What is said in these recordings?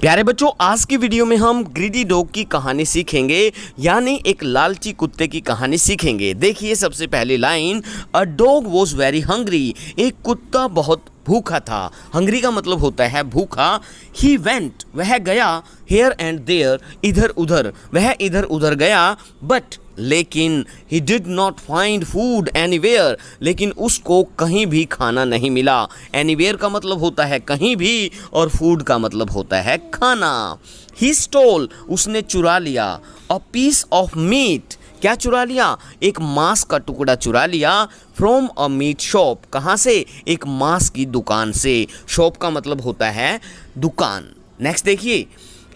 प्यारे बच्चों, आज की वीडियो में हम ग्रीडी डॉग की कहानी सीखेंगे, यानी एक लालची कुत्ते की कहानी सीखेंगे। देखिए सबसे पहली line, a dog was very hungry. एक कुत्ता बहुत भूखा था। हंग्री का मतलब होता है भूखा। ही वेंट, वह गया, हेयर एंड देयर, इधर उधर, वह इधर उधर गया, बट लेकिन he did not find food anywhere, लेकिन उसको कहीं भी खाना नहीं मिला। एनीवेयर का मतलब होता है कहीं भी, और फूड का मतलब होता है खाना। ही स्टोल, उसने चुरा लिया। अ पीस ऑफ मीट, क्या चुरा लिया? एक मांस का टुकड़ा चुरा लिया। फ्रॉम अ मीट शॉप, कहाँ से? एक मांस की दुकान से। शॉप का मतलब होता है दुकान। नेक्स्ट देखिए,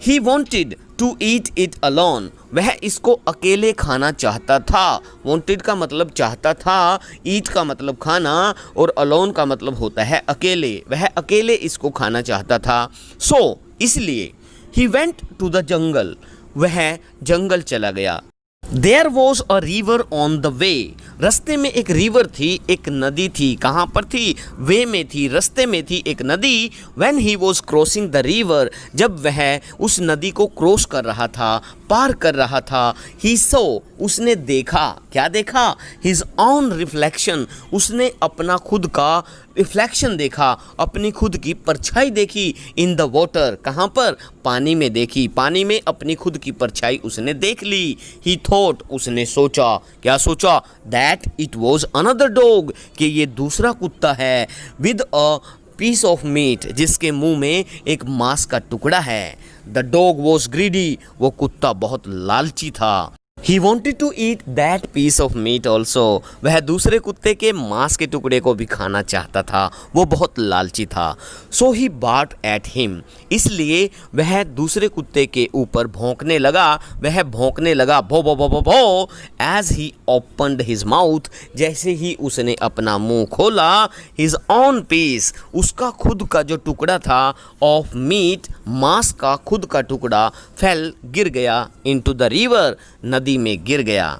he wanted to eat it alone, वह इसको अकेले खाना चाहता था। वॉन्टेड का मतलब चाहता था, ईट का मतलब खाना, और अलोन का मतलब होता है अकेले। वह अकेले इसको खाना चाहता था। सो इसलिए he went to the jungle, वह जंगल चला गया। There was a river on the way, रस्ते में एक रिवर थी, एक नदी थी। कहाँ पर थी? वे में थी, रस्ते में थी एक नदी। When he was crossing the river, जब वह उस नदी को क्रॉस कर रहा था, पार कर रहा था, ही सो, उसने देखा। क्या देखा? हिज ऑन रिफ्लेक्शन, उसने अपना खुद का रिफ्लेक्शन देखा, अपनी खुद की परछाई देखी। इन द वाटर, कहाँ पर? पानी में देखी, पानी में अपनी खुद की परछाई उसने देख ली। ही थॉट, उसने सोचा। क्या सोचा? That it was another dog, कि ये दूसरा कुत्ता है। With a piece of meat, जिसके मुंह में एक मांस का टुकड़ा है। द डॉग वॉज ग्रीडी, वो कुत्ता बहुत लालची था। He wanted to eat that piece of meat also, वह दूसरे कुत्ते के मांस के टुकड़े को भी खाना चाहता था। वो बहुत लालची था। So he barked at him, इसलिए वह दूसरे कुत्ते के ऊपर भौंकने लगा। वह भौंकने लगा, भो भो भो भो भो। As he opened his mouth, जैसे ही उसने अपना मुंह खोला, his own piece, उसका खुद का जो टुकड़ा था, of meat, मांस का खुद का टुकड़ा, fell, गिर गया, into the river, नदी में गिर गया।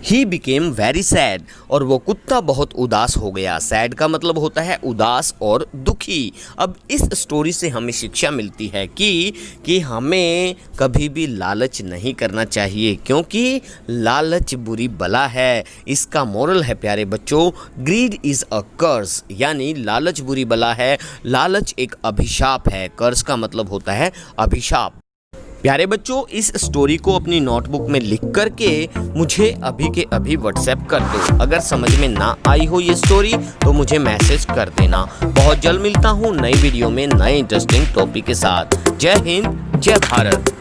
He became very sad, और वो कुत्ता बहुत उदास हो गया। सैड का मतलब होता है उदास और दुखी। अब इस स्टोरी से हमें शिक्षा मिलती है कि हमें कभी भी लालच नहीं करना चाहिए, क्योंकि लालच बुरी बला है। इसका मोरल है प्यारे बच्चों, ग्रीड इज़ अ कर्स, यानी लालच बुरी बला है। लालच एक अभिशाप है। कर्स का मतलब होता है अभिशाप। प्यारे बच्चों, इस स्टोरी को अपनी नोटबुक में लिख करके मुझे अभी के अभी व्हाट्सएप कर दो। अगर समझ में ना आई हो ये स्टोरी तो मुझे मैसेज कर देना। बहुत जल्द मिलता हूँ नई वीडियो में नए इंटरेस्टिंग टॉपिक के साथ। जय हिंद, जय भारत।